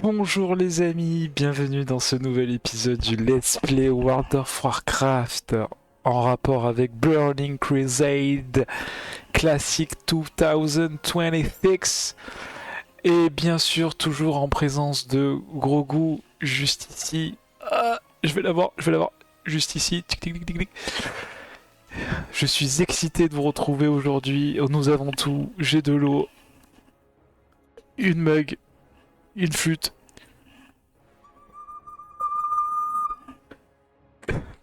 Bonjour les amis, bienvenue dans ce nouvel épisode du Let's Play World of Warcraft en rapport avec Burning Crusade Classic 2026 et bien sûr toujours en présence de Grogu juste ici. Ah, je vais l'avoir, juste ici. Tic, tic, tic, tic, tic. Je suis excité de vous retrouver aujourd'hui. Nous avons tout, j'ai de l'eau, une mug, une flûte.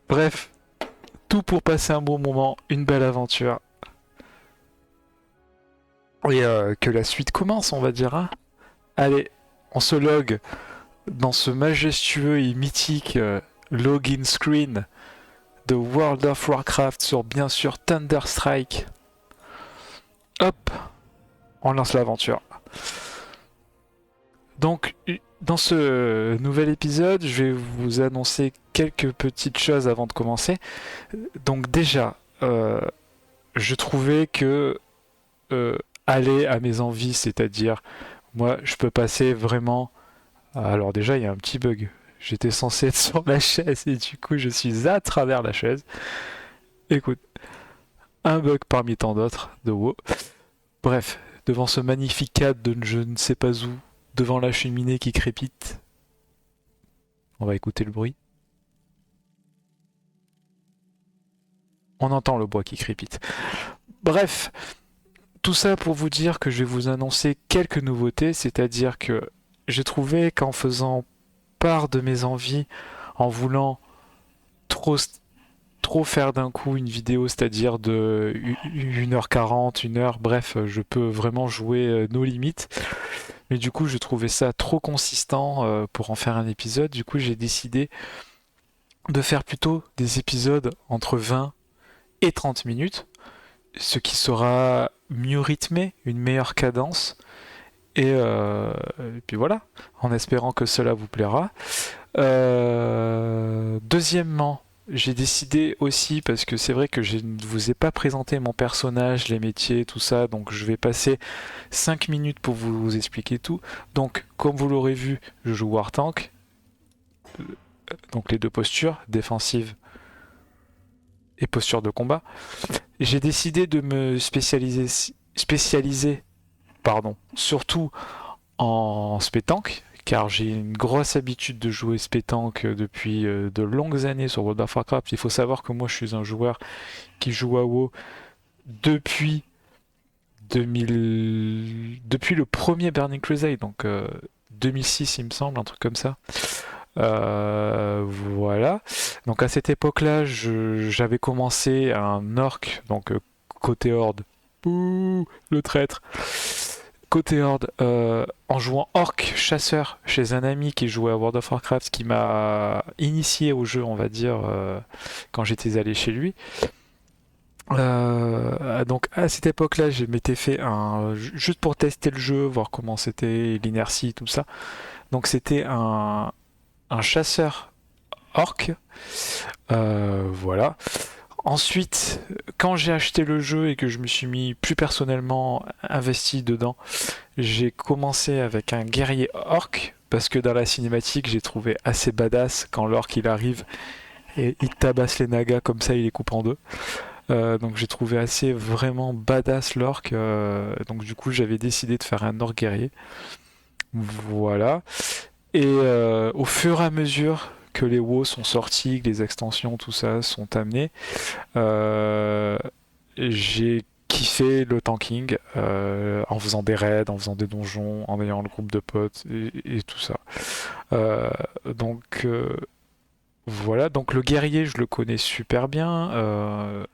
Bref, tout pour passer un bon moment, une belle aventure. Et que la suite commence, on va dire. Hein. Allez, on se log dans ce majestueux et mythique login screen de World of Warcraft sur bien sûr Thunderstrike. Hop, on lance l'aventure. Donc, dans ce nouvel épisode, je vais vous annoncer quelques petites choses avant de commencer. Donc déjà, je trouvais que aller à mes envies, c'est-à-dire, moi, je peux passer vraiment... Alors déjà, il y a un petit bug. J'étais censé être sur la chaise et du coup, je suis à travers la chaise. Écoute, un bug parmi tant d'autres de WoW. Bref, devant ce magnifique cadre de je ne sais pas où, devant la cheminée qui crépite, on va écouter le bruit. On entend le bois qui crépite. Bref, tout ça pour vous dire que je vais vous annoncer quelques nouveautés, c'est-à-dire que j'ai trouvé qu'en faisant part de mes envies, en voulant trop, trop faire d'un coup une vidéo, c'est-à-dire de 1h40, 1 heure, bref, je peux vraiment jouer nos limites. Mais du coup, je trouvais ça trop consistant pour en faire un épisode. Du coup, j'ai décidé de faire plutôt des épisodes entre 20 et 30 minutes, ce qui sera mieux rythmé, une meilleure cadence. Et puis voilà, en espérant que cela vous plaira. Deuxièmement, j'ai décidé aussi, parce que c'est vrai que je ne vous ai pas présenté mon personnage, les métiers, tout ça, donc je vais passer 5 minutes pour vous expliquer tout. Donc, comme vous l'aurez vu, je joue War Tank, donc les deux postures, défensive et posture de combat. J'ai décidé de me spécialiser surtout en spé-tank, car j'ai une grosse habitude de jouer spé-tank depuis de longues années sur World of Warcraft. Il faut savoir que moi je suis un joueur qui joue à WoW depuis 2000... depuis le premier Burning Crusade, donc 2006 il me semble, un truc comme ça. Voilà. Donc à cette époque-là, j'avais commencé un orc, donc côté horde. Ouh, le traître. Côté Horde, en jouant Orc chasseur chez un ami qui jouait à World of Warcraft, qui m'a initié au jeu, on va dire, quand j'étais allé chez lui. Donc à cette époque-là, je m'étais fait juste pour tester le jeu, voir comment c'était, l'inertie, tout ça. Donc c'était un chasseur orc, voilà. Ensuite, quand j'ai acheté le jeu et que je me suis mis plus personnellement investi dedans, j'ai commencé avec un guerrier orc, parce que dans la cinématique, j'ai trouvé assez badass quand l'orc il arrive et il tabasse les nagas comme ça, il les coupe en deux. Donc j'ai trouvé assez vraiment badass l'orc. Donc du coup, j'avais décidé de faire un orc guerrier. Voilà. Et au fur et à mesure que les WoW sont sortis, que les extensions, tout ça sont amenés, euh, j'ai kiffé le tanking en faisant des raids, en faisant des donjons, en ayant le groupe de potes et tout ça. Euh, donc voilà, donc le guerrier, je le connais super bien.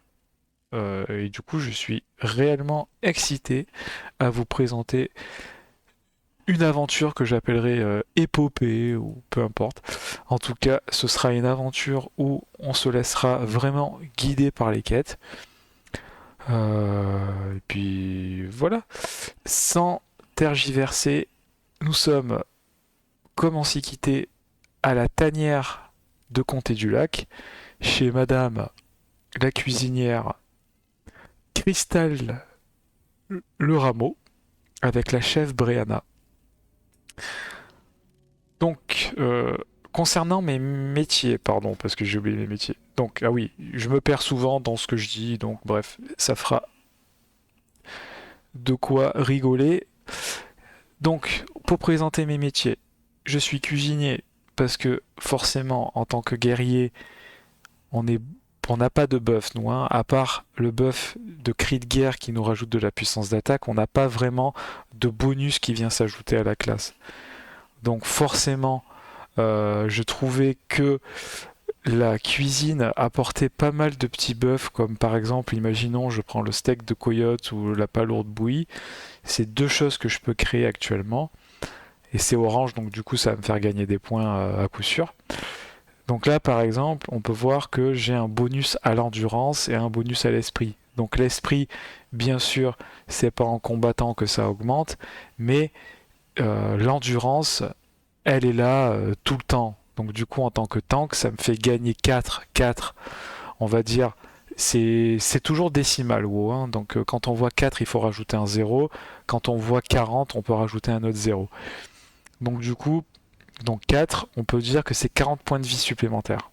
Et du coup, je suis réellement excité à vous présenter une aventure que j'appellerai épopée ou peu importe. En tout cas, ce sera une aventure où on se laissera vraiment guider par les quêtes. Et puis voilà. Sans tergiverser, nous sommes, comme on s'y quittait, à la tanière de Comté du Lac, chez Madame la cuisinière Cristal Le Rameau, avec la chef Brianna. Donc, concernant mes métiers, pardon, parce que j'ai oublié mes métiers. Donc, ah oui, je me perds souvent dans ce que je dis, donc bref, ça fera de quoi rigoler. Donc, pour présenter mes métiers, je suis cuisinier parce que forcément, en tant que guerrier, on est, on n'a pas de buff, nous, hein. À part le buff de cri de guerre qui nous rajoute de la puissance d'attaque, on n'a pas vraiment de bonus qui vient s'ajouter à la classe. Donc, forcément, je trouvais que la cuisine apportait pas mal de petits buffs, comme par exemple, imaginons, je prends le steak de coyote ou la palourde bouillie. C'est deux choses que je peux créer actuellement. Et c'est orange, donc du coup, ça va me faire gagner des points à coup sûr. Donc là, par exemple, on peut voir que j'ai un bonus à l'endurance et un bonus à l'esprit. Donc l'esprit, bien sûr, c'est pas en combattant que ça augmente, mais l'endurance, elle est là tout le temps. Donc du coup, en tant que tank, ça me fait gagner 4, on va dire. C'est toujours décimal, WoW, hein. Donc quand on voit 4, il faut rajouter un 0. Quand on voit 40, on peut rajouter un autre 0. Donc du coup, donc 4, on peut dire que c'est 40 points de vie supplémentaires.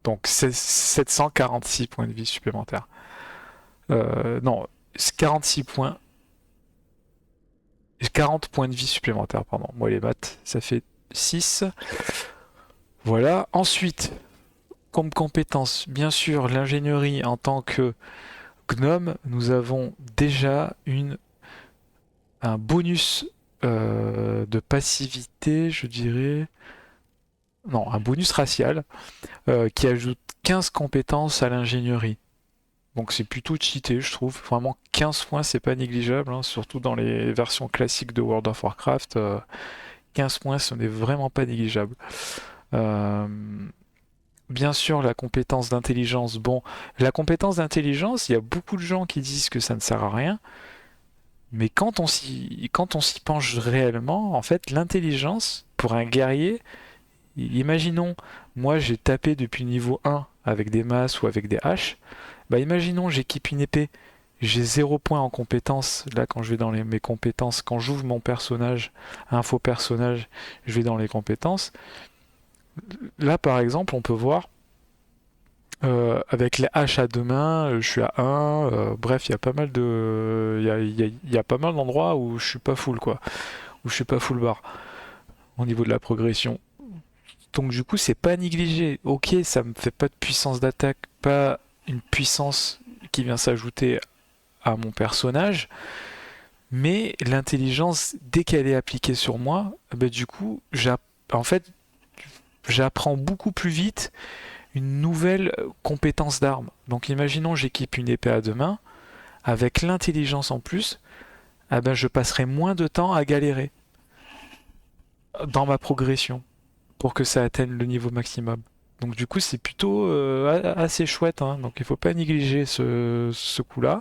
Donc c'est 746 points de vie supplémentaires. Non, c'est 46 points. 40 points de vie supplémentaires, pardon. Moi les maths, ça fait 6. Voilà. Ensuite, comme compétence, bien sûr, l'ingénierie en tant que gnome, nous avons déjà un bonus de passivité, je dirais. Non, un bonus racial qui ajoute 15 compétences à l'ingénierie. Donc c'est plutôt cheaté, je trouve. Vraiment, 15 points, c'est pas négligeable, hein, surtout dans les versions classiques de World of Warcraft. 15 points, ce n'est vraiment pas négligeable. Euh, Bien sûr, la compétence d'intelligence. Bon, la compétence d'intelligence, il y a beaucoup de gens qui disent que ça ne sert à rien. Mais quand on s'y penche réellement, en fait, l'intelligence, pour un guerrier, imaginons, moi j'ai tapé depuis niveau 1 avec des masses ou avec des haches. Bah imaginons, j'équipe une épée, j'ai 0 point en compétences. Là, quand je vais dans mes compétences, quand j'ouvre mon personnage, un faux personnage, je vais dans les compétences. Là, par exemple, on peut voir avec les haches à deux mains, je suis à 1. Bref, il y a pas mal de, il y a pas mal d'endroits où je suis pas full quoi, où je suis pas full bar au niveau de la progression. Donc du coup, c'est pas négligé. Ok, ça me fait pas de puissance d'attaque, pas une puissance qui vient s'ajouter à mon personnage, mais l'intelligence, dès qu'elle est appliquée sur moi, bah, du coup, en fait, j'apprends beaucoup plus vite une nouvelle compétence d'arme. Donc imaginons j'équipe une épée à deux mains, avec l'intelligence en plus, ah ben, je passerai moins de temps à galérer dans ma progression pour que ça atteigne le niveau maximum. Donc du coup c'est plutôt assez chouette, hein. Donc il faut pas négliger ce coup-là.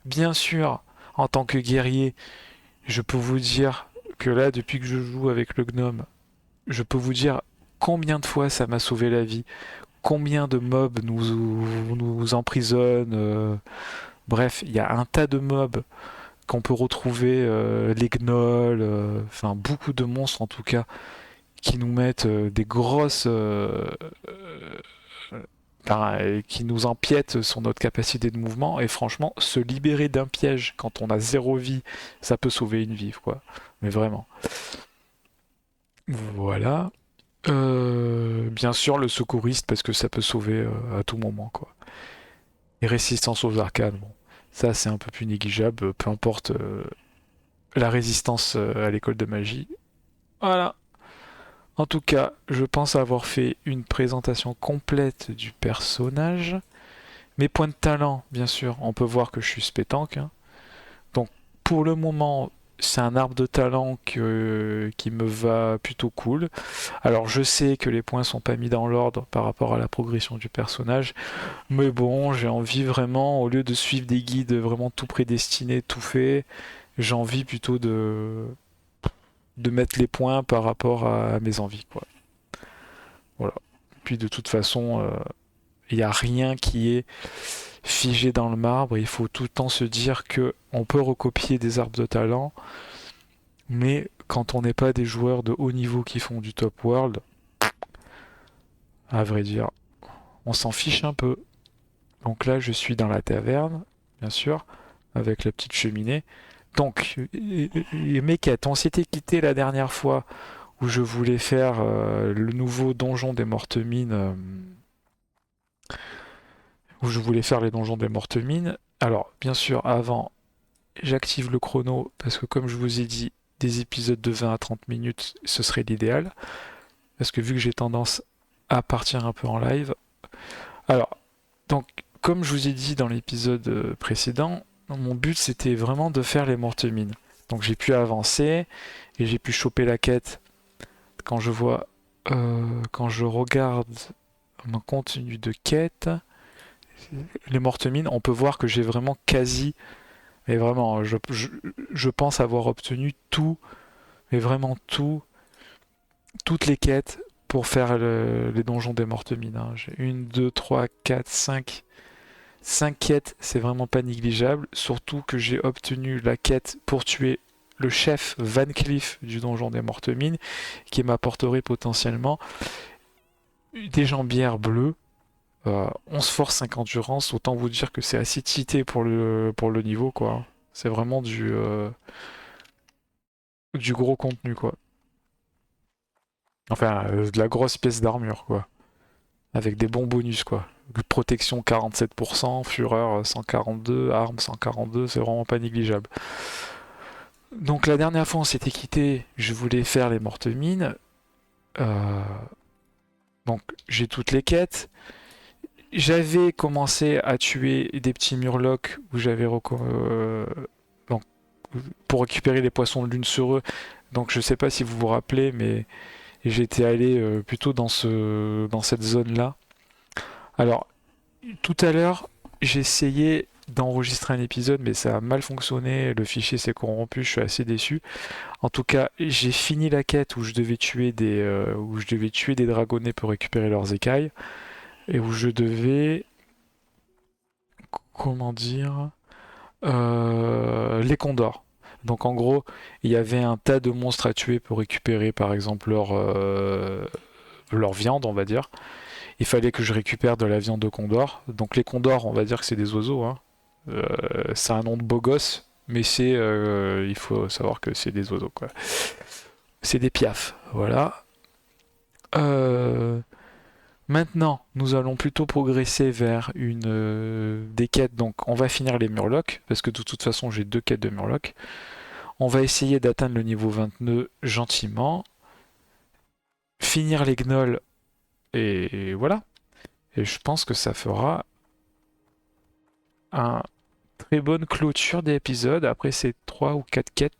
Bien sûr, en tant que guerrier, je peux vous dire que là, depuis que je joue avec le gnome, je peux vous dire combien de fois ça m'a sauvé la vie, combien de mobs nous emprisonnent. Bref, il y a un tas de mobs qu'on peut retrouver, les gnolls, enfin beaucoup de monstres en tout cas, qui nous mettent des grosses... qui nous empiètent sur notre capacité de mouvement. Et franchement, se libérer d'un piège quand on a 0 vie, ça peut sauver une vie, quoi. Mais vraiment. Voilà. Bien sûr, le secouriste, parce que ça peut sauver à tout moment, quoi. Et résistance aux arcanes, bon. Ça, c'est un peu plus négligeable, peu importe la résistance à l'école de magie. Voilà. En tout cas, je pense avoir fait une présentation complète du personnage. Mes points de talent, bien sûr, on peut voir que je suis spétanque, hein. Donc, pour le moment, c'est un arbre de talent qui me va plutôt cool. Alors, je sais que les points sont pas mis dans l'ordre par rapport à la progression du personnage, mais bon, j'ai envie vraiment, au lieu de suivre des guides vraiment tout prédestinés, tout fait, j'ai envie plutôt de mettre les points par rapport à mes envies, quoi. Voilà. Puis de toute façon, il n'y a rien qui est figé dans le marbre. Il faut tout le temps se dire que on peut recopier des arbres de talent, mais quand on n'est pas des joueurs de haut niveau qui font du top world, à vrai dire, on s'en fiche un peu. Donc là, je suis dans la taverne, bien sûr, avec la petite cheminée. Donc, mes quêtes, on s'était quitté la dernière fois où je voulais faire le nouveau donjon des Mortemines, où je voulais faire les donjons des Mortemines. Alors, bien sûr, avant, j'active le chrono parce que, comme je vous ai dit, des épisodes de 20 à 30 minutes, ce serait l'idéal. Parce que vu que j'ai tendance à partir un peu en live. Alors, donc, comme je vous ai dit dans l'épisode précédent, mon but c'était vraiment de faire les Mortemines. Donc j'ai pu avancer et j'ai pu choper la quête. Quand je vois, quand je regarde mon contenu de quête, les Mortemines, on peut voir que j'ai vraiment quasi, mais vraiment, je pense avoir obtenu tout, mais vraiment tout, toutes les quêtes pour faire les donjons des Mortemines, hein. J'ai une, deux, trois, quatre, cinq. 5 quêtes, c'est vraiment pas négligeable, surtout que j'ai obtenu la quête pour tuer le chef Van Cleef du donjon des Mortemines, qui m'apporterait potentiellement des jambières bleues, 11 force, 5 endurance, autant vous dire que c'est assez cheaté pour le niveau, quoi. C'est vraiment du gros contenu, quoi. Enfin, de la grosse pièce d'armure, quoi. Avec des bons bonus, quoi. Protection 47%, fureur 142, arme 142, c'est vraiment pas négligeable. Donc la dernière fois on s'était quitté, je voulais faire les Mortemines. Euh, donc j'ai toutes les quêtes. J'avais commencé à tuer des petits murlocs où donc, pour récupérer les poissons de lune sur eux. Donc je sais pas si vous vous rappelez, mais j'étais allé plutôt dans cette zone-là. Alors tout à l'heure, j'ai essayé d'enregistrer un épisode, mais ça a mal fonctionné. Le fichier s'est corrompu, je suis assez déçu. En tout cas, j'ai fini la quête où je devais tuer des dragonnets pour récupérer leurs écailles et où je devais, comment dire, les condors. Donc en gros, il y avait un tas de monstres à tuer pour récupérer, par exemple, leur viande, on va dire. Il fallait que je récupère de la viande de condor. Donc les condors, on va dire que c'est des oiseaux, hein. C'est un nom de beau gosse, mais il faut savoir que c'est des oiseaux, quoi. C'est des piafs, voilà. Euh, Maintenant, nous allons plutôt progresser vers des quêtes. Donc, on va finir les murlocs, parce que de toute façon, j'ai 2 quêtes de murlocs. On va essayer d'atteindre le niveau 29 gentiment, finir les gnolls, et voilà. Et je pense que ça fera une très bonne clôture d'épisode après ces 3 ou 4 quêtes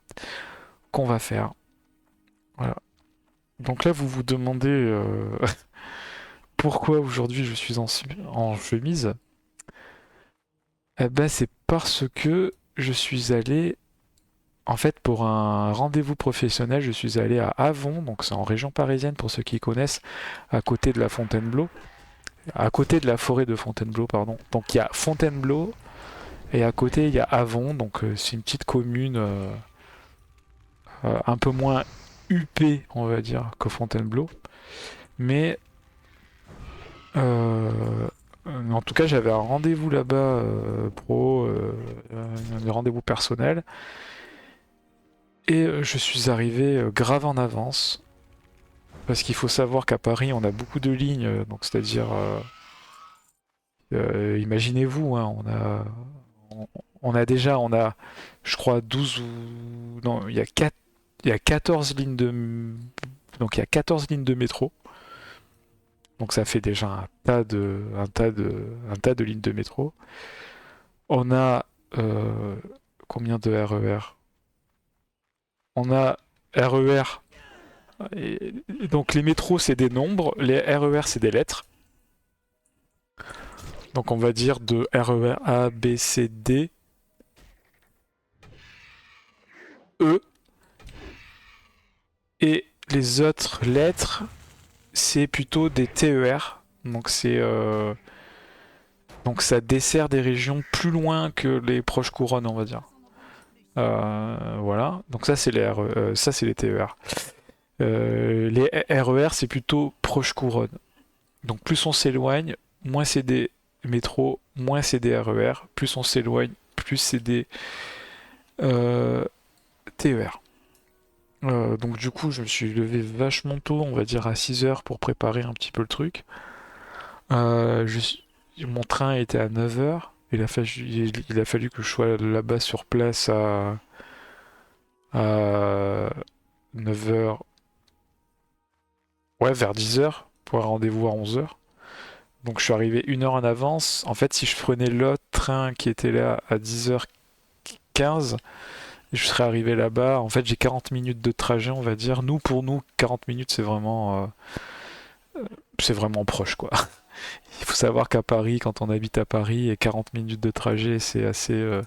qu'on va faire. Voilà. Donc là, vous vous demandez pourquoi aujourd'hui je suis en chemise. Eh ben, c'est parce que je suis allé, en fait, pour un rendez-vous professionnel, je suis allé à Avon, donc c'est en région parisienne pour ceux qui connaissent, à côté de la Fontainebleau, à côté de la forêt de Fontainebleau, pardon. Donc il y a Fontainebleau et à côté il y a Avon, donc c'est une petite commune un peu moins huppée, on va dire, que Fontainebleau, mais euh, en tout cas j'avais un rendez-vous là-bas un rendez-vous personnel. Et je suis arrivé grave en avance, parce qu'il faut savoir qu'à Paris, on a beaucoup de lignes, donc c'est-à-dire, imaginez-vous, hein, on a, je crois, 12 ou... Non, il y a 14 lignes donc il y a 14 lignes de métro, donc ça fait déjà un tas de lignes de métro. On a combien de RER? On a RER. Donc les métros c'est des nombres, les RER c'est des lettres. Donc on va dire de RER A, B, C, D, E. Et les autres lettres c'est plutôt des TER. Donc ça dessert des régions plus loin que les proches couronnes, on va dire. Voilà. Donc ça, c'est ça, c'est les TER. Les RER, c'est plutôt proche couronne. Donc plus on s'éloigne, moins c'est des métros, moins c'est des RER. Plus on s'éloigne, plus c'est des euh, TER. Donc du coup, je me suis levé vachement tôt, on va dire à 6 heures pour préparer un petit peu le truc. Euh, je suis- Mon train était à 9 heures. Il a fallu que je sois là-bas sur place à 9 heures, ouais, vers 10 heures, pour un rendez-vous à 11 heures. Donc je suis arrivé 1 heure en avance. En fait, si je prenais l'autre train qui était là à 10h15, je serais arrivé là-bas. En fait, j'ai 40 minutes de trajet, on va dire. Pour nous, 40 minutes, c'est vraiment proche, quoi. Il faut savoir qu'à Paris, quand on habite à Paris, et 40 minutes de trajet, c'est assez,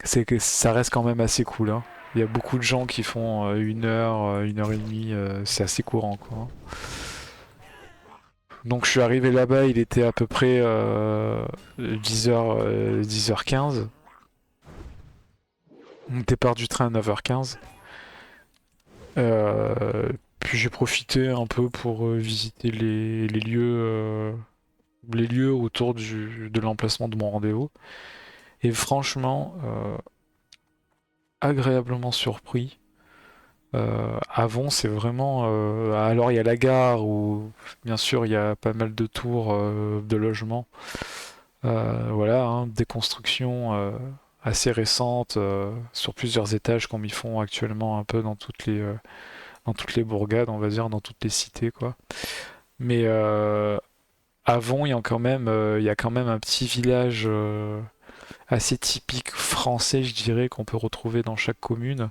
c'est que ça reste quand même assez cool, hein. Il y a beaucoup de gens qui font 1 heure, 1 heure et demie, c'est assez courant, quoi. Donc je suis arrivé là-bas, il était à peu près 10h, 10h15. Mon départ du train à 9h15. Euh, Puis j'ai profité un peu pour visiter les lieux autour de l'emplacement de mon rendez-vous. Et franchement, agréablement surpris. Avon, c'est vraiment. Alors, il y a la gare où, bien sûr, il y a pas mal de tours de logements. Voilà, hein, des constructions assez récentes sur plusieurs étages, comme ils font actuellement un peu dans toutes les bourgades, on va dire, dans toutes les cités, quoi. Mais Avon, il y a quand même un petit village assez typique français, je dirais, qu'on peut retrouver dans chaque commune.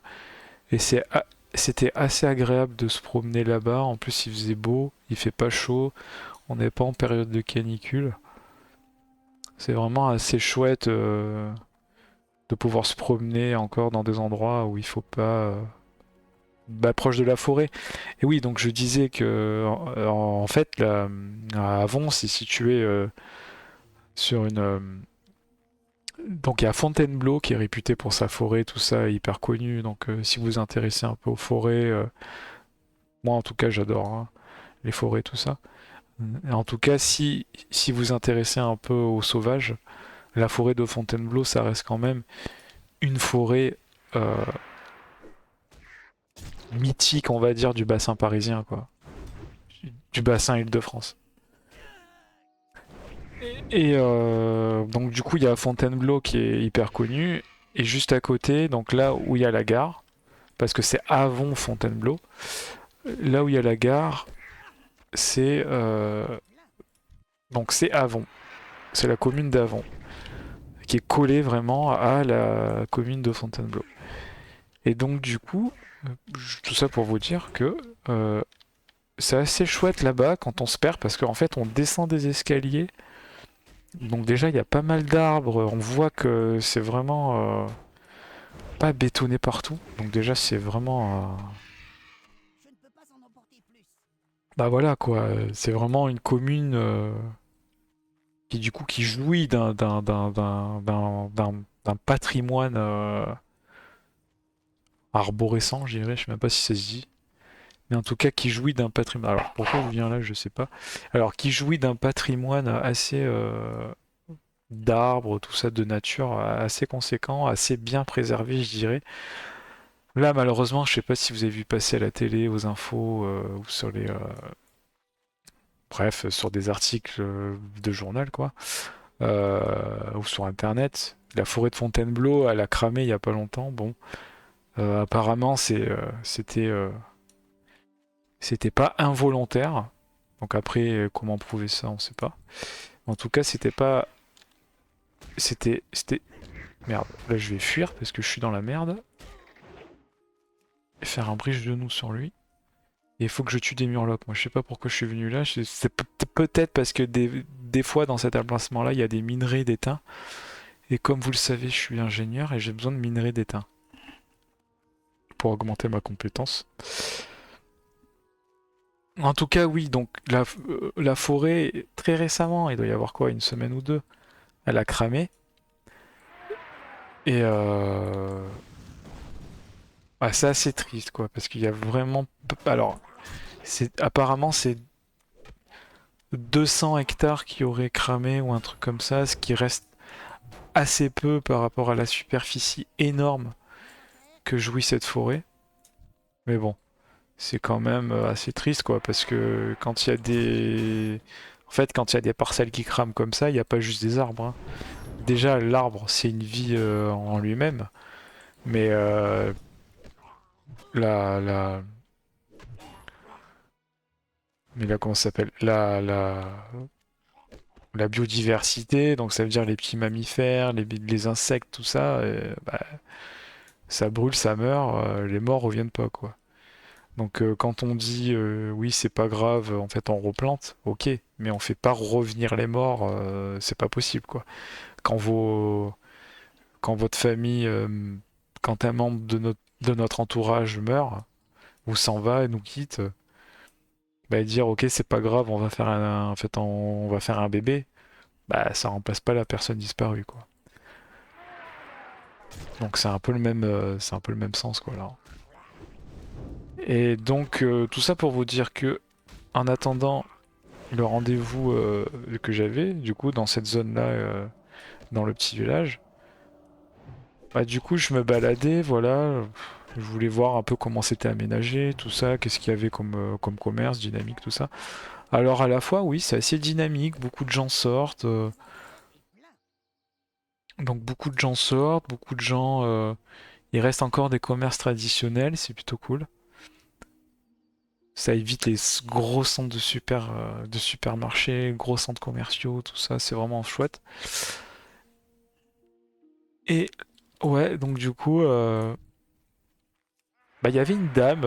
Et c'était assez agréable de se promener là-bas. En plus, il faisait beau, il fait pas chaud, on n'est pas en période de canicule. C'est vraiment assez chouette de pouvoir se promener encore dans des endroits où il faut pas. Proche de la forêt. Et oui, donc je disais que en fait, Avon, c'est situé sur une. Donc il y a Fontainebleau qui est réputé pour sa forêt, tout ça, hyper connu. Donc si vous vous intéressez un peu aux forêts, moi en tout cas j'adore, hein, les forêts, tout ça. En tout cas, si vous vous intéressez un peu aux sauvages, la forêt de Fontainebleau, ça reste quand même une forêt mythique, on va dire, du bassin parisien, quoi. Du bassin Île-de-France. Et donc du coup, il y a Fontainebleau qui est hyper connu. Et juste à côté, donc là où il y a la gare, parce que c'est Avon Fontainebleau, là où il y a la gare, c'est donc c'est Avon. C'est la commune d'Avon, qui est collée vraiment à la commune de Fontainebleau. Et donc du coup, tout ça pour vous dire que c'est assez chouette là-bas quand on se perd, parce qu'en fait on descend des escaliers. Donc déjà il y a pas mal d'arbres, on voit que c'est vraiment pas bétonné partout. Donc déjà c'est vraiment... Bah voilà quoi, c'est vraiment une commune qui du coup qui jouit d'un patrimoine arborescent, je dirais, je sais même pas si ça se dit. Mais en tout cas qui jouit d'un patrimoine. Alors pourquoi je viens là, je sais pas. Alors qui jouit d'un patrimoine assez d'arbres, tout ça, de nature assez conséquent, assez bien préservé, je dirais. Là, malheureusement, je sais pas si vous avez vu passer à la télé, aux infos, ou sur bref, sur des articles de journal, quoi, ou sur Internet. La forêt de Fontainebleau, elle a cramé il y a pas longtemps. Bon, apparemment, c'était pas involontaire. Donc après, comment prouver ça, on sait pas. En tout cas, c'était, merde. Là, je vais fuir parce que je suis dans la merde. Et faire un bridge de nous sur lui. Et il faut que je tue des murlocs. Moi, je sais pas pourquoi je suis venu là. C'est peut-être parce que des fois, dans cet emplacement-là, il y a des minerais d'étain. Et comme vous le savez, je suis ingénieur et j'ai besoin de minerais d'étain pour augmenter ma compétence. En tout cas, oui, donc la forêt, très récemment, il doit y avoir quoi, une semaine ou deux, elle a cramé. Et c'est assez triste quoi, parce qu'il y a vraiment... Alors, apparemment c'est 200 hectares qui auraient cramé ou un truc comme ça, ce qui reste assez peu par rapport à la superficie énorme que jouit cette forêt. Mais bon, c'est quand même assez triste quoi, parce que quand il y a des... En fait, quand il y a des parcelles qui crament comme ça, il n'y a pas juste des arbres, hein. Déjà, l'arbre, c'est une vie en lui-même, mais la, la, mais là, comment ça s'appelle? La biodiversité, donc ça veut dire les petits mammifères, les insectes, tout ça, ça brûle, ça meurt, les morts reviennent pas, quoi. Donc quand on dit oui, c'est pas grave, en fait on replante, ok, mais on fait pas revenir les morts, c'est pas possible, quoi. Quand quand votre famille, quand un membre de notre entourage meurt, ou s'en va et nous quitte, bah, dire ok c'est pas grave, on va faire en fait on va faire un bébé, bah ça remplace pas la personne disparue quoi. Donc c'est un peu le même sens quoi là. Et donc tout ça pour vous dire que en attendant le rendez-vous que j'avais du coup dans cette zone là, dans le petit village, bah du coup je me baladais voilà. Je voulais voir un peu comment c'était aménagé, tout ça, qu'est-ce qu'il y avait comme commerce, dynamique, tout ça. Alors à la fois, oui, c'est assez dynamique, beaucoup de gens sortent. Donc beaucoup de gens sortent, beaucoup de gens... il reste encore des commerces traditionnels, c'est plutôt cool. Ça évite les gros centres de supermarchés, gros centres commerciaux, tout ça, c'est vraiment chouette. Et ouais, donc du coup, bah, il y avait une dame,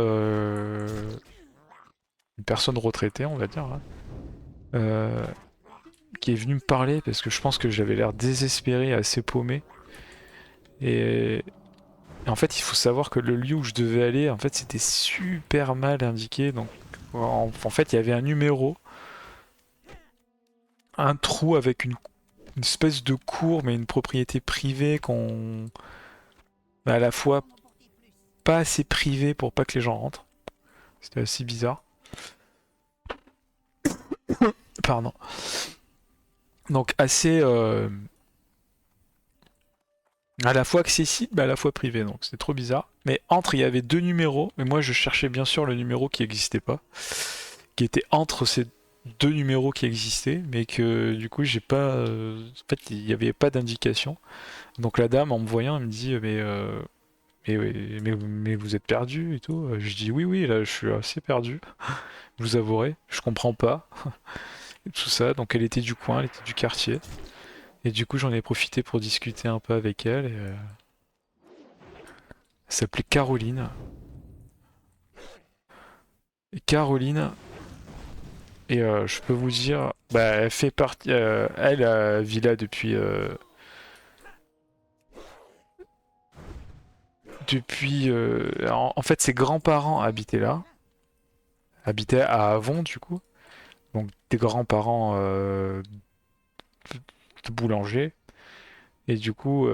une personne retraitée, on va dire, hein, euh, qui est venue me parler parce que je pense que j'avais l'air désespéré, assez paumé. Et en fait, il faut savoir que le lieu où je devais aller, en fait, c'était super mal indiqué. Donc, en fait, il y avait un numéro, un trou avec une espèce de cour, mais une propriété privée qu'on, à la fois pas assez privée pour pas que les gens rentrent. C'était assez bizarre. Pardon. Donc assez à la fois accessible, mais à la fois privé. Donc c'était trop bizarre. Mais entre, il y avait deux numéros. Mais moi, je cherchais bien sûr le numéro qui n'existait pas, qui était entre ces deux numéros qui existaient, mais que du coup j'ai pas. En fait, il n'y avait pas d'indication. Donc la dame, en me voyant, elle me dit mais vous êtes perdu et tout. Je dis oui oui là je suis assez perdu. Je vous avouerai, je comprends pas et tout ça. Donc elle était du coin, elle était du quartier. Et du coup j'en ai profité pour discuter un peu avec elle. Et, elle s'appelait Caroline. Et Caroline. Et je peux vous dire, bah, elle fait partie, elle vit là depuis, en fait, ses grands-parents habitaient là, habitaient à Avon du coup, donc des grands-parents de boulanger, et du coup,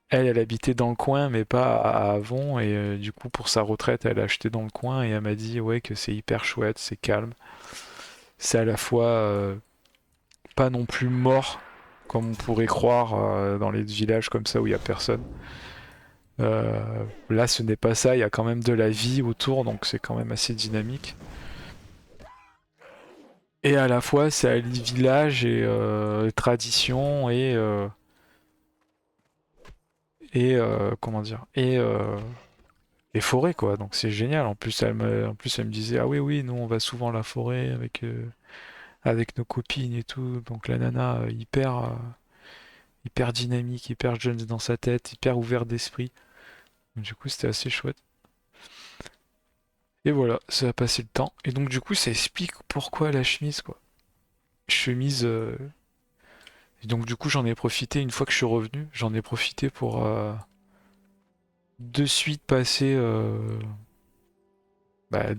elle habitait dans le coin, mais pas à Avon, et du coup, pour sa retraite, elle a acheté dans le coin, et elle m'a dit, ouais, que c'est hyper chouette, c'est calme, c'est à la fois pas non plus mort, comme on pourrait croire dans les villages comme ça où il y a personne. Là, ce n'est pas ça, il y a quand même de la vie autour, donc c'est quand même assez dynamique. Et à la fois, ça allie village et tradition comment dire et forêt quoi. Donc c'est génial. En plus, elle me disait ah oui oui, nous on va souvent à la forêt avec nos copines et tout. Donc la nana hyper dynamique, hyper jeune dans sa tête, hyper ouvert d'esprit. Du coup, c'était assez chouette. Et voilà, ça a passé le temps. Et donc du coup, ça explique pourquoi la chemise quoi. Chemise. Et donc du coup, j'en ai profité une fois que je suis revenu. J'en ai profité pour de suite passer, de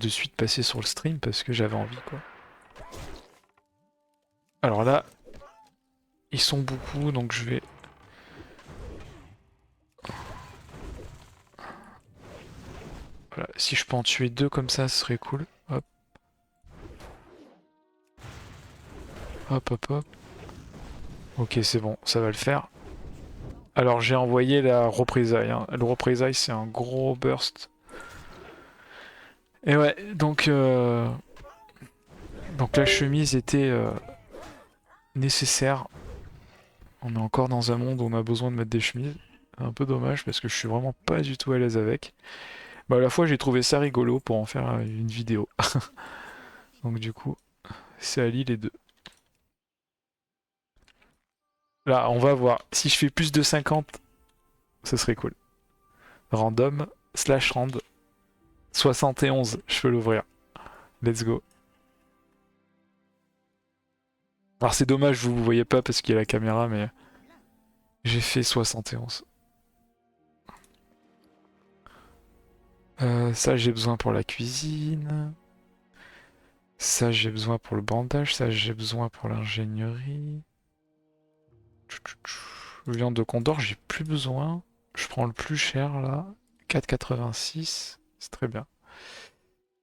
suite passer sur le stream parce que j'avais envie quoi. Alors là, ils sont beaucoup, donc je vais Voilà. Si je peux en tuer 2 comme ça, ce serait cool. Hop. Hop, hop, hop. Ok, c'est bon, ça va le faire. Alors j'ai envoyé la représailles, hein. Le représailles, c'est un gros burst. Et ouais, donc la chemise était nécessaire. On est encore dans un monde où on a besoin de mettre des chemises. Un peu dommage parce que je suis vraiment pas du tout à l'aise avec. Bah à la fois j'ai trouvé ça rigolo pour en faire une vidéo. Donc du coup, c'est allie les deux. Là, on va voir. Si je fais plus de 50, ce serait cool. Random, slash rand, 71, je peux l'ouvrir. Let's go. Alors c'est dommage, vous ne voyez pas parce qu'il y a la caméra, mais j'ai fait 71. Ça j'ai besoin pour la cuisine. Ça j'ai besoin pour le bandage. Ça j'ai besoin pour l'ingénierie. Viande de condor, j'ai plus besoin. Je prends le plus cher là. 4,86. C'est très bien.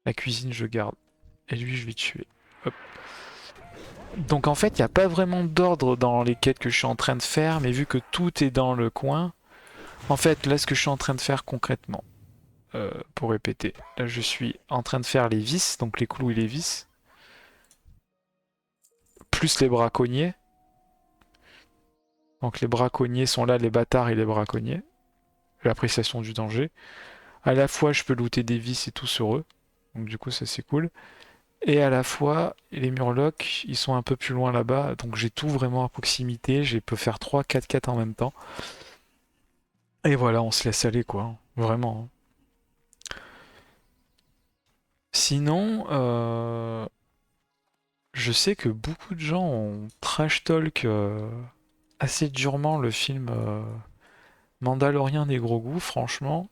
La cuisine, je garde. Et lui, je vais tuer. Hop. Donc en fait, il n'y a pas vraiment d'ordre dans les quêtes que je suis en train de faire, mais vu que tout est dans le coin, en fait, là, ce que je suis en train de faire concrètement, pour répéter, là, je suis en train de faire les vis, donc les clous et les vis, plus les braconniers. Donc les braconniers sont là, les bâtards et les braconniers. L'appréciation du danger. À la fois, je peux looter des vis et tout sur eux. Donc du coup, ça c'est cool. Et à la fois, les murlocs, ils sont un peu plus loin là-bas. Donc j'ai tout vraiment à proximité. Je peux faire 3-4 quêtes en même temps. Et voilà, on se laisse aller quoi. Vraiment. Sinon, je sais que beaucoup de gens ont trash talk assez durement le film Mandalorian des gros goûts. Franchement,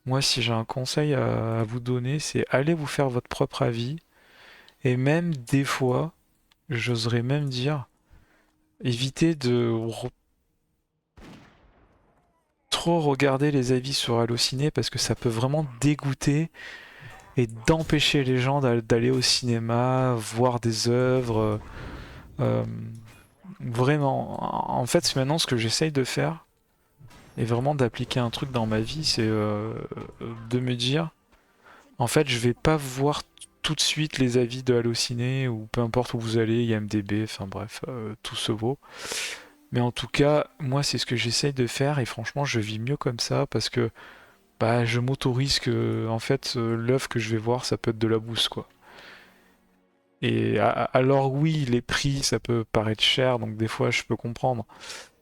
moi si j'ai un conseil à vous donner, c'est allez vous faire votre propre avis. Et même des fois, j'oserais même dire, évitez de trop regarder les avis sur Allociné parce que ça peut vraiment dégoûter et d'empêcher les gens d'aller au cinéma, voir des œuvres. euh, Vraiment. En fait, maintenant, ce que j'essaye de faire, et vraiment d'appliquer un truc dans ma vie, c'est de me dire, en fait, je vais pas voir tout de suite les avis de Allociné ou peu importe où vous allez, IMDb, enfin bref, tout se vaut. Mais en tout cas, moi, c'est ce que j'essaye de faire et franchement, je vis mieux comme ça parce que bah, je m'autorise que, en fait, l'œuvre que je vais voir, ça peut être de la bouse, quoi. Et alors oui, les prix, ça peut paraître cher, donc des fois, je peux comprendre.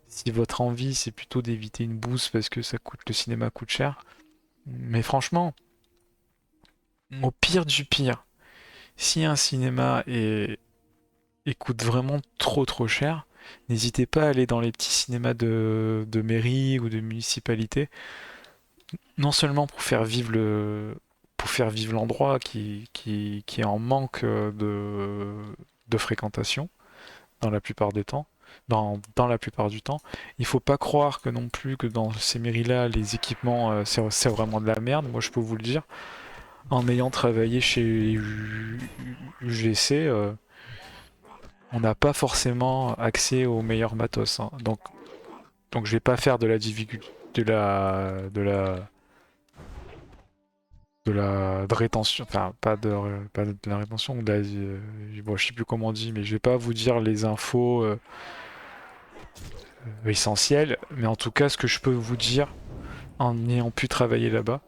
Si votre envie, c'est plutôt d'éviter une bouse parce que ça coûte, le cinéma coûte cher. Mais franchement, au pire du pire, si un cinéma coûte vraiment trop cher, n'hésitez pas à aller dans les petits cinémas de mairie ou de municipalité, non seulement pour faire vivre l'endroit qui est en manque de fréquentation dans la plupart des temps, dans la plupart du temps. Il faut pas croire que non plus que dans ces mairies-là, les équipements, c'est vraiment de la merde. Moi, je peux vous le dire. En ayant travaillé chez UGC, on n'a pas forcément accès aux meilleurs matos, hein. Donc je vais pas faire de la difficulté, de rétention, enfin pas de la rétention, bon, je sais plus comment on dit, mais je vais pas vous dire les infos essentielles, mais en tout cas ce que je peux vous dire en ayant pu travailler là-bas,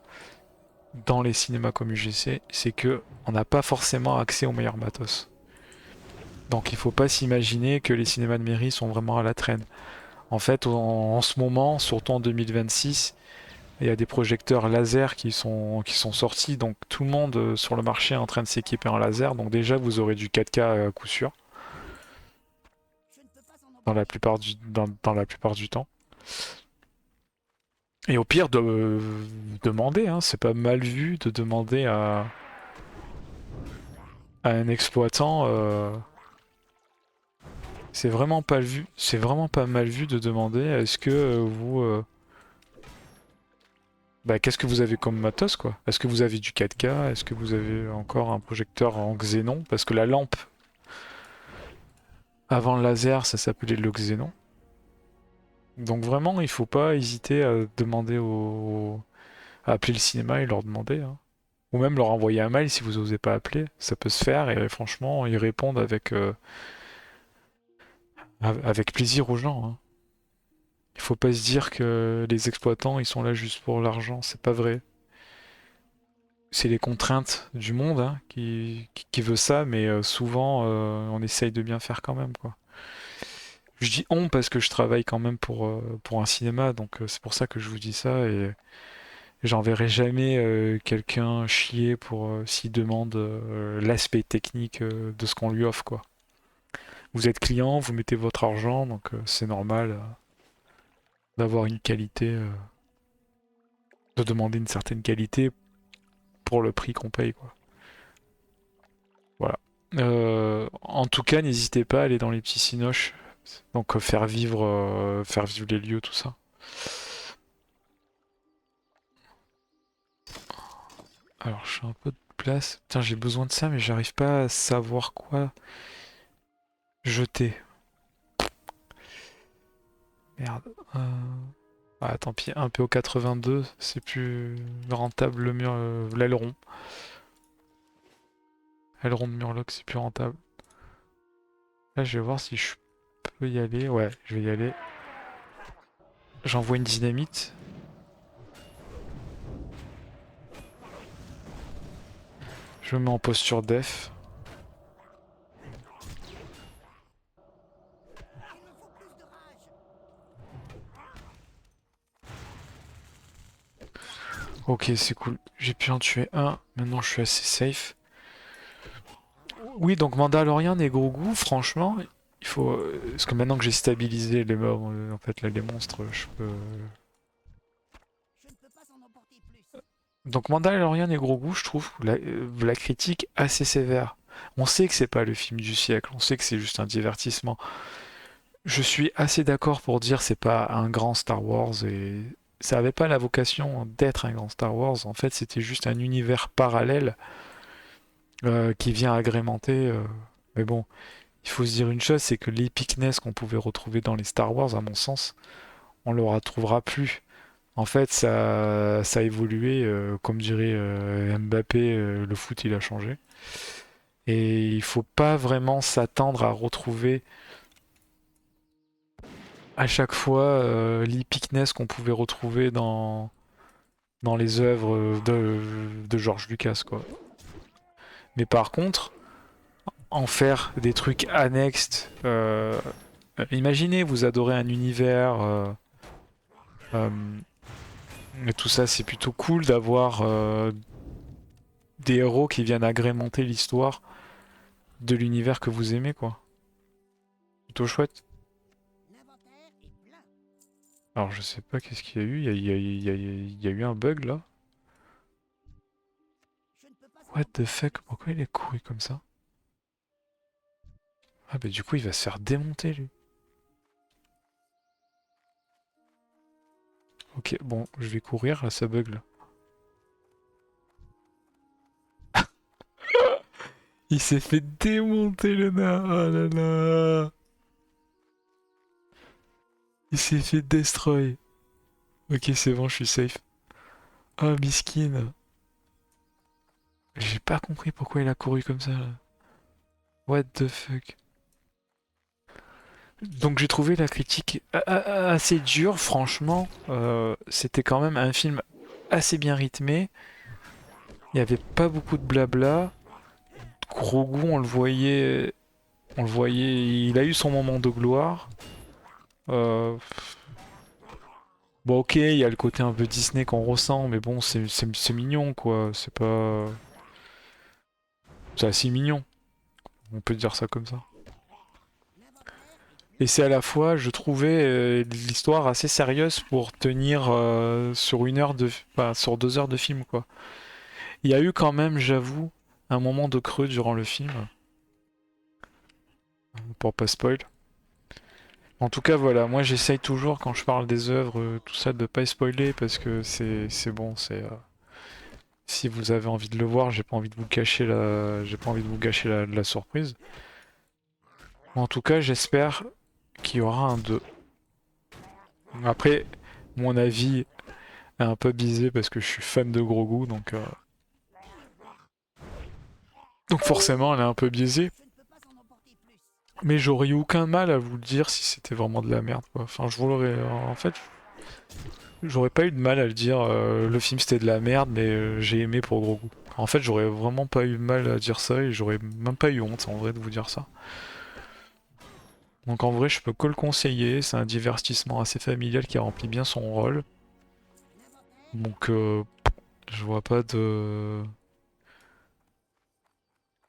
dans les cinémas comme UGC, c'est que on n'a pas forcément accès aux meilleurs matos. Donc il faut pas s'imaginer que les cinémas de mairie sont vraiment à la traîne. En fait, en ce moment, surtout en 2026, il y a des projecteurs laser qui sont sortis, donc tout le monde sur le marché est en train de s'équiper en laser. Donc déjà, vous aurez du 4K à coup sûr, dans la plupart du temps. Et au pire, demander, hein, c'est pas mal vu de demander à un exploitant. C'est vraiment pas vu, c'est vraiment pas mal vu de demander est-ce que Bah, qu'est-ce que vous avez comme matos, quoi? Est-ce que vous avez du 4K? Est-ce que vous avez encore un projecteur en xénon? Parce que la lampe, avant le laser, ça s'appelait le xénon. Donc vraiment, il faut pas hésiter à demander à appeler le cinéma et leur demander, hein. Ou même leur envoyer un mail si vous osez pas appeler. Ça peut se faire et franchement, ils répondent avec plaisir aux gens, hein. Il faut pas se dire que les exploitants, ils sont là juste pour l'argent. C'est pas vrai. C'est les contraintes du monde, hein, qui veut ça, mais souvent, on essaye de bien faire quand même, quoi. Je dis on parce que je travaille quand même pour un cinéma, donc c'est pour ça que je vous dis ça, et j'enverrai jamais quelqu'un chier pour s'il demande l'aspect technique de ce qu'on lui offre, quoi. Vous êtes client, vous mettez votre argent, donc c'est normal d'avoir une qualité, de demander une certaine qualité pour le prix qu'on paye, quoi. Voilà. En tout cas, n'hésitez pas à aller dans les petits cinoches, donc faire vivre les lieux, tout ça. Alors, je suis un peu de place. Putain, j'ai besoin de ça, mais j'arrive pas à savoir quoi jeter. Merde. Ah, tant pis, un PO 82, c'est plus rentable le mur, l'aileron. Aileron de Murloc, c'est plus rentable. Là, je vais voir si je peux y aller. Ouais, je vais y aller. J'envoie une dynamite. Je me mets en posture def. Ok, c'est cool. J'ai pu en tuer un. Maintenant, je suis assez safe. Oui, donc Mandalorian et Grogu, franchement, il faut. Parce que maintenant que j'ai stabilisé les morts, en fait, là, les monstres, je peux. Donc Mandalorian et Grogu, je trouve la critique assez sévère. On sait que c'est pas le film du siècle, on sait que c'est juste un divertissement. Je suis assez d'accord pour dire c'est pas un grand Star Wars et ça avait pas la vocation d'être un grand Star Wars. En fait, c'était juste un univers parallèle qui vient agrémenter. Mais bon, il faut se dire une chose, c'est que l'épicness qu'on pouvait retrouver dans les Star Wars, à mon sens, on le retrouvera plus. En fait, ça a évolué, comme dirait Mbappé, le foot il a changé. Et il faut pas vraiment s'attendre à retrouver à chaque fois l'epicness qu'on pouvait retrouver dans les œuvres de George Lucas, quoi. Mais par contre, en faire des trucs annexes, imaginez, vous adorez un univers, euh, et tout ça, c'est plutôt cool d'avoir des héros qui viennent agrémenter l'histoire de l'univers que vous aimez, quoi. Plutôt chouette. Alors je sais pas qu'est-ce qu'il y a eu, il y a eu un bug là. What the fuck, pourquoi il est couru comme ça? Ah bah du coup il va se faire démonter lui. Ok, bon, je vais courir, là ça bug là. Il s'est fait démonter le nain, oh là là. Il s'est fait destroy. Ok c'est bon, je suis safe. Oh miskin. J'ai pas compris pourquoi il a couru comme ça là. What the fuck. Donc j'ai trouvé la critique assez dure, franchement. C'était quand même un film assez bien rythmé. Il n'y avait pas beaucoup de blabla. Grogu, on le voyait, il a eu son moment de gloire. Euh, bon, ok, il y a le côté un peu Disney qu'on ressent, mais bon, c'est mignon, quoi. C'est assez mignon. On peut dire ça comme ça. Et c'est à la fois, je trouvais l'histoire assez sérieuse pour tenir sur enfin, sur 2 heures de film, quoi. Il y a eu quand même, j'avoue, un moment de creux durant le film, pour pas spoil. En tout cas, voilà, moi j'essaye toujours quand je parle des œuvres, tout ça, de pas spoiler parce que c'est bon, si vous avez envie de le voir, j'ai pas envie de vous cacher j'ai pas envie de vous gâcher la surprise. En tout cas, j'espère qu'il y aura un 2. Après, mon avis est un peu biaisé parce que je suis fan de Grogu, donc forcément, elle est un peu biaisée. Mais j'aurais eu aucun mal à vous le dire si c'était vraiment de la merde, quoi. Enfin, je vous l'aurais. En fait, j'aurais pas eu de mal à le dire. Le film c'était de la merde, mais j'ai aimé pour Grogu. En fait, j'aurais vraiment pas eu de mal à dire ça et j'aurais même pas eu honte en vrai de vous dire ça. Donc en vrai, je peux que le conseiller. C'est un divertissement assez familial qui remplit bien son rôle. Donc je vois pas de.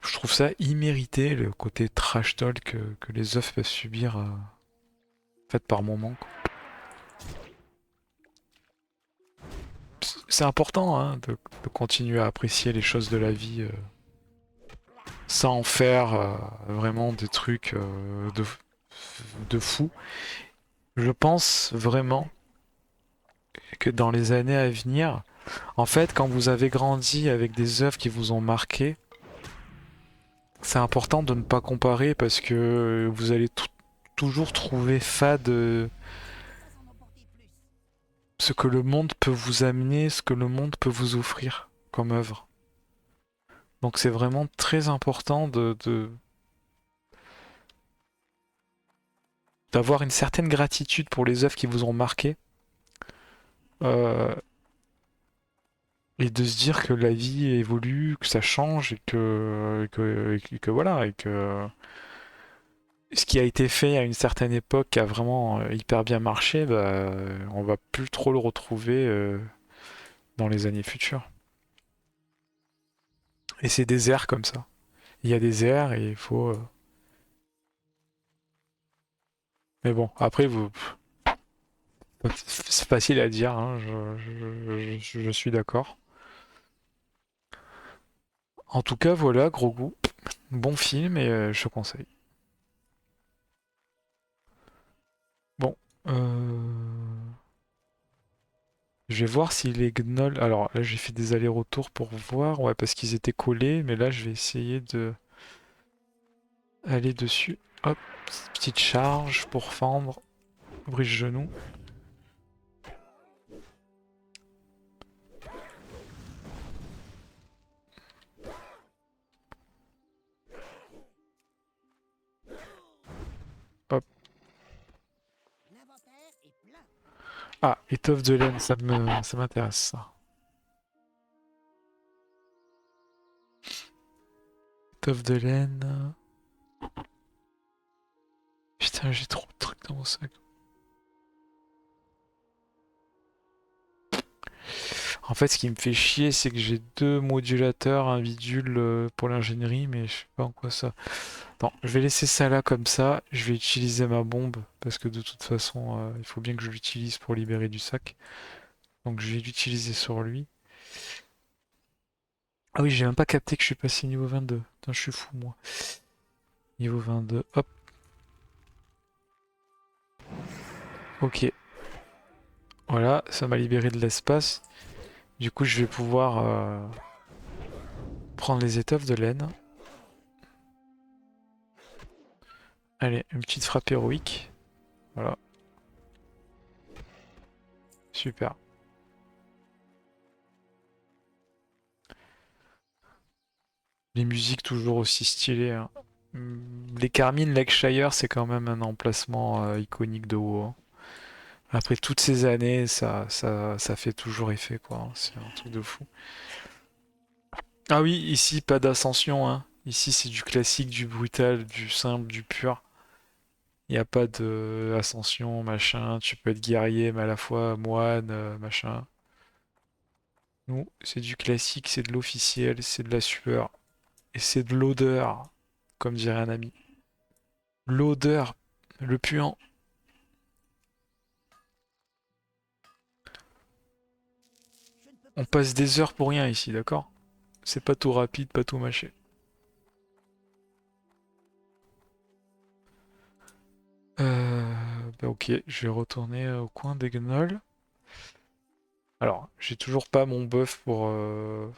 Je trouve ça immérité le côté trash talk que les œufs peuvent subir fait par moment, quoi. C'est important hein, de continuer à apprécier les choses de la vie sans en faire vraiment des trucs de fou. Je pense vraiment que dans les années à venir, en fait, quand vous avez grandi avec des œuvres qui vous ont marqué, c'est important de ne pas comparer parce que vous allez toujours trouver fade ce que le monde peut vous amener, ce que le monde peut vous offrir comme œuvre. Donc c'est vraiment très important d'avoir une certaine gratitude pour les œuvres qui vous ont marqué euh, et de se dire que la vie évolue, que ça change et que voilà et que ce qui a été fait à une certaine époque qui a vraiment hyper bien marché, bah, on va plus trop le retrouver dans les années futures. Et c'est des airs comme ça. Il y a des airs et il faut. Mais bon, après vous, c'est facile à dire, hein, je suis d'accord. En tout cas, voilà, gros goût. Bon film et je te conseille. Bon, je vais voir si les gnolls. Alors là, j'ai fait des allers-retours pour voir, ouais, parce qu'ils étaient collés, mais là, je vais essayer de aller dessus. Hop, petite charge pour fendre, brise genou. Hop. Ah, étoffe de laine, ça m'intéresse ça. Étoffe de laine. Putain, j'ai trop de trucs dans mon sac. En fait, ce qui me fait chier, c'est que j'ai deux modulateurs, un bidule pour l'ingénierie, mais je sais pas en quoi ça. Non, je vais laisser ça là comme ça. Je vais utiliser ma bombe parce que de toute façon, il faut bien que je l'utilise pour libérer du sac. Donc je vais l'utiliser sur lui. Ah oui, j'ai même pas capté que je suis passé niveau 22. Putain, je suis fou moi. Niveau 22, hop, ok. Voilà, ça m'a libéré de l'espace. Du coup, je vais pouvoir prendre les étoffes de laine. Allez, une petite frappe héroïque. Voilà, super. Les musiques toujours aussi stylées, hein. Les Carmine Lakeshire, c'est quand même un emplacement iconique de WoW, hein. Après toutes ces années, ça fait toujours effet, quoi, hein. C'est un truc de fou. Ah oui, ici, pas d'ascension, hein. Ici, c'est du classique, du brutal, du simple, du pur. Il n'y a pas de ascension, machin. Tu peux être guerrier, mais à la fois moine, machin. Nous, c'est du classique, c'est de l'officiel, c'est de la sueur. Et c'est de l'odeur, comme dirait un ami. L'odeur, le puant. On passe des heures pour rien ici, d'accord? C'est pas tout rapide, pas tout mâché. Bah, ok, je vais retourner au coin des gnolls. Alors, j'ai toujours pas mon buff pour... enfin,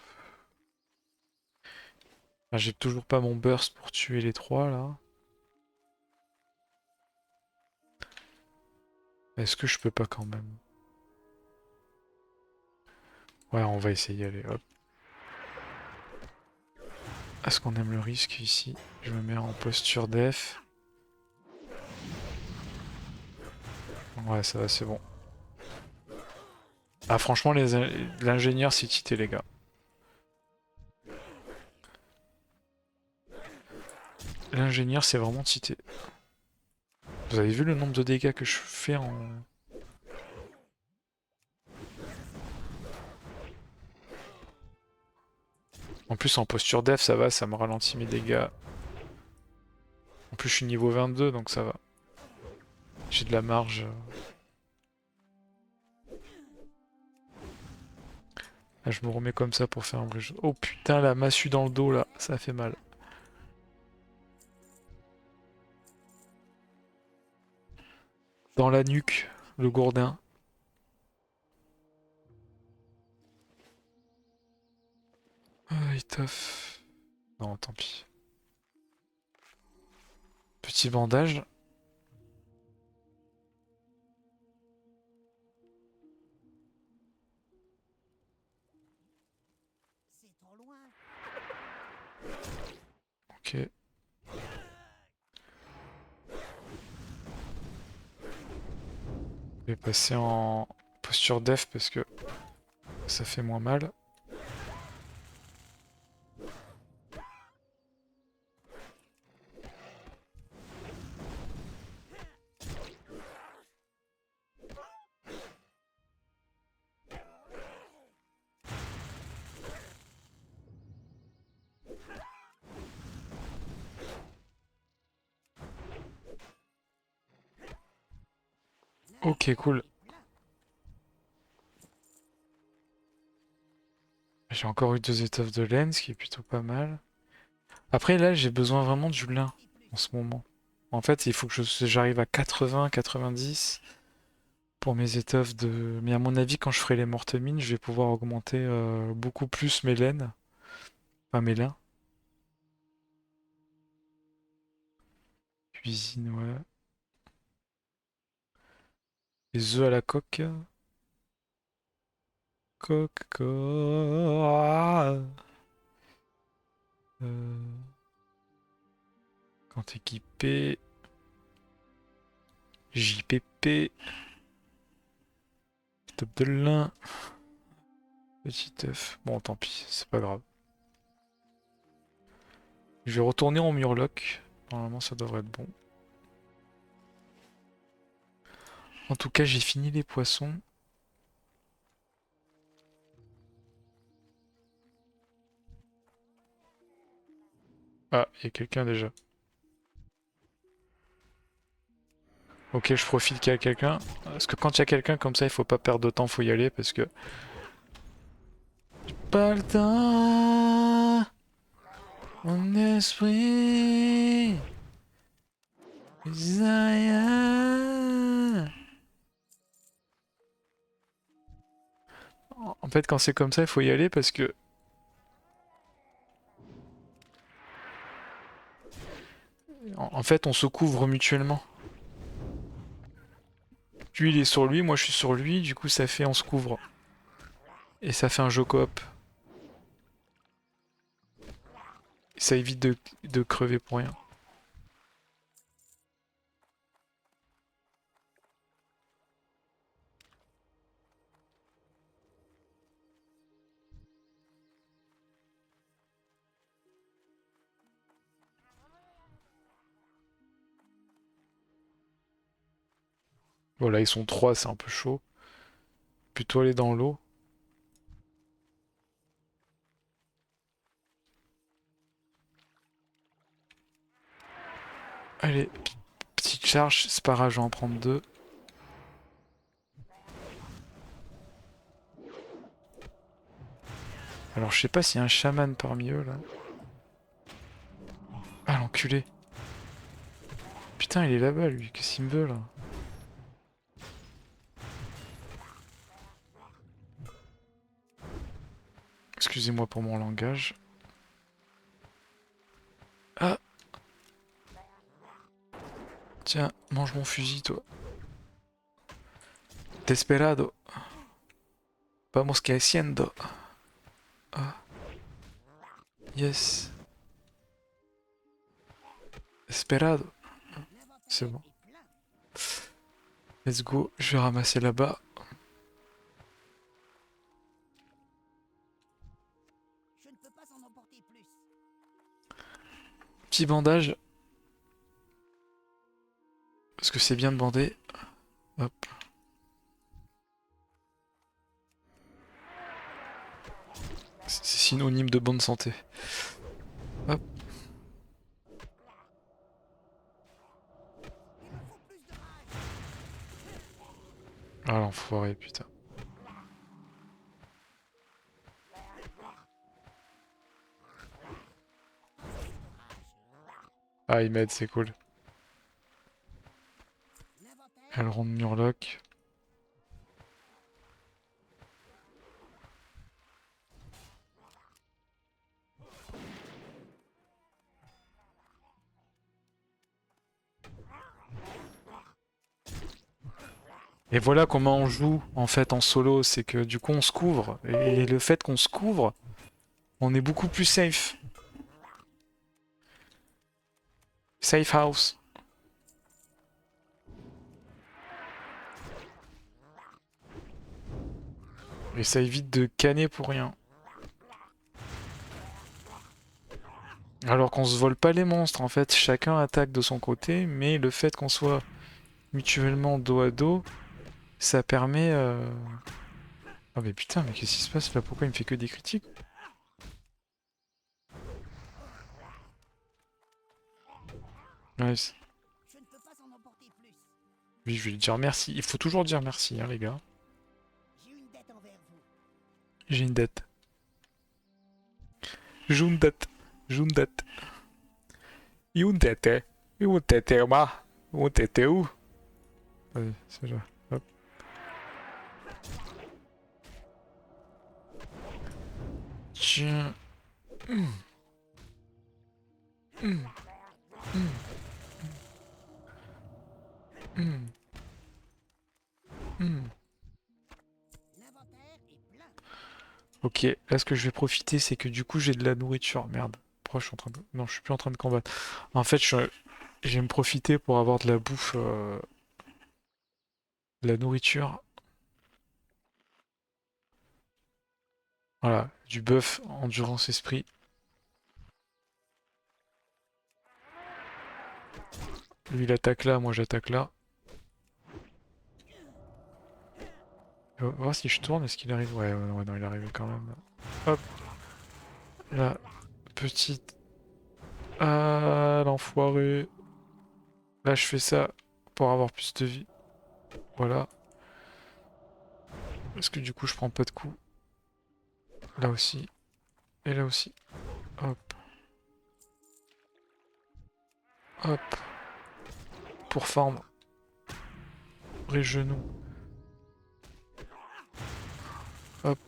j'ai toujours pas mon burst pour tuer les trois, là. Est-ce que je peux pas quand même? Ouais, on va essayer, allez, hop. Est-ce qu'on aime le risque ici? Je me mets en posture def. Ouais, ça va, c'est bon. Ah, franchement, l'ingénieur, c'est cheaté, les gars. L'ingénieur, c'est vraiment cheaté. Vous avez vu le nombre de dégâts que je fais en... En plus, en posture def, ça va, ça me ralentit mes dégâts. En plus, je suis niveau 22, donc ça va. J'ai de la marge. Là, je me remets comme ça pour faire un bridge. Oh putain, la massue dans le dos, là, ça fait mal. Dans la nuque, le gourdin. Ah, étoffe. Non, tant pis. Petit bandage. Ok. Je vais passer en posture def parce que ça fait moins mal. Ok, cool. J'ai encore eu 2 étoffes de laine, ce qui est plutôt pas mal. Après, là, j'ai besoin vraiment du lin en ce moment. En fait, il faut que j'arrive à 80, 90 pour mes étoffes de... Mais à mon avis, quand je ferai les mortes mines, je vais pouvoir augmenter beaucoup plus mes laines. Enfin, mes lins. Cuisine, ouais. Les œufs à la coque. Coque, quand équipé. JPP. Top de lin. Petit œuf. Bon, tant pis, c'est pas grave. Je vais retourner en murloc. Normalement, ça devrait être bon. En tout cas, j'ai fini les poissons. Ah, il y a quelqu'un déjà. Ok, je profite qu'il y a quelqu'un. Parce que quand il y a quelqu'un comme ça, il faut pas perdre de temps, faut y aller parce que... Pas le temps, mon esprit, desire. En fait, quand c'est comme ça, il faut y aller parce que... En fait, on se couvre mutuellement. Lui, il est sur lui, moi je suis sur lui, du coup ça fait on se couvre. Et ça fait un jeu coop. Et ça évite de crever pour rien. Voilà, ils sont trois, c'est un peu chaud. Plutôt aller dans l'eau. Allez, petite charge, c'est pas grave, je vais en prendre deux. Alors je sais pas s'il y a un chaman parmi eux là. Ah l'enculé. Putain il est là-bas lui, qu'est-ce qu'il me veut là? Excusez-moi pour mon langage. Ah, tiens, mange mon fusil, toi. Desperado. Vamos que haciendo. Ah, yes. Desperado. C'est bon. Let's go. Je vais ramasser là-bas. Petit bandage. Parce que c'est bien de bander. Hop. C'est synonyme de bonne santé. Hop. Ah l'enfoiré, putain. Ah, il m'aide, c'est cool. Elle ronde Murloc. Et voilà comment on joue en fait en solo, c'est que du coup on se couvre. Et le fait qu'on se couvre, on est beaucoup plus safe. Safe house. Et ça évite de canner pour rien. Alors qu'on se vole pas les monstres, en fait, chacun attaque de son côté, mais le fait qu'on soit mutuellement dos à dos, ça permet... Ah mais putain, mais qu'est-ce qui se passe là? Pourquoi il me fait que des critiques? Nice. Oui, je vais lui dire merci. Il faut toujours dire merci, hein, les gars. J'ai une dette. J'ai une dette. J'ai une dette. Une dette. Une dette, ma. Une dette où? Vas-y, c'est là. Hop. Tiens. Hum, hum, hum, hum, hum. Ok, là ce que je vais profiter, c'est que du coup j'ai de la nourriture. Merde. Pourquoi je suis en train de... Non, je suis plus en train de combattre. En fait, je vais me profiter pour avoir de la bouffe, de la nourriture. Voilà, du bœuf, endurance, esprit. Lui il attaque là, moi j'attaque là. On va voir si je tourne, est-ce qu'il arrive? Ouais, ouais, ouais, non, il arrive quand même. Hop, la petite... Ah, l'enfoiré. Là, je fais ça pour avoir plus de vie. Voilà. Est-ce que du coup, je prends pas de coups? Là aussi. Et là aussi. Hop. Hop. Pour fendre. Les genoux. Hop.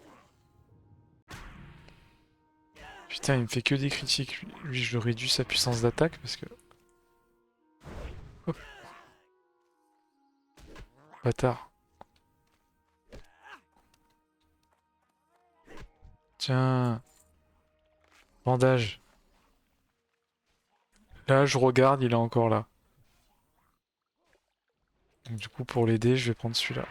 Putain, il me fait que des critiques. Lui, je réduis sa puissance d'attaque parce que... Hop. Bâtard. Tiens. Bandage. Là, je regarde, il est encore là. Donc, du coup, pour l'aider, je vais prendre celui-là.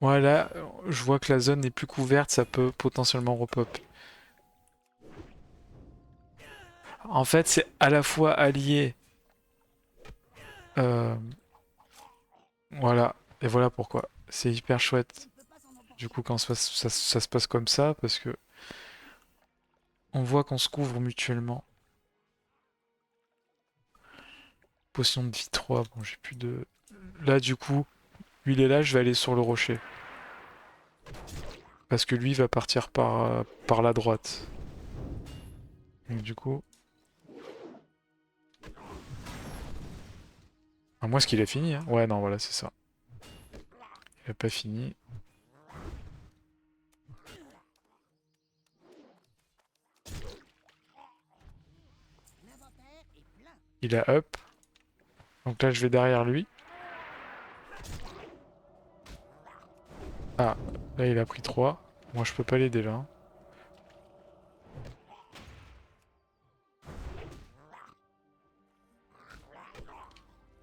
Voilà, je vois que la zone n'est plus couverte, ça peut potentiellement repop. En fait, c'est à la fois allié. euh, Voilà, et voilà pourquoi. C'est hyper chouette. Du coup, quand ça se passe comme ça, parce que on voit qu'on se couvre mutuellement. Potion de vie 3, bon, j'ai plus de... Là, du coup, lui, il est là, je vais aller sur le rocher. Parce que lui, il va partir par la droite. Donc, du coup... À moins qu'il a fini, hein. Ouais, non, voilà, c'est ça. Il a pas fini. Il a up. Donc là, je vais derrière lui. Ah, là, il a pris 3. Moi, je peux pas l'aider là, hein.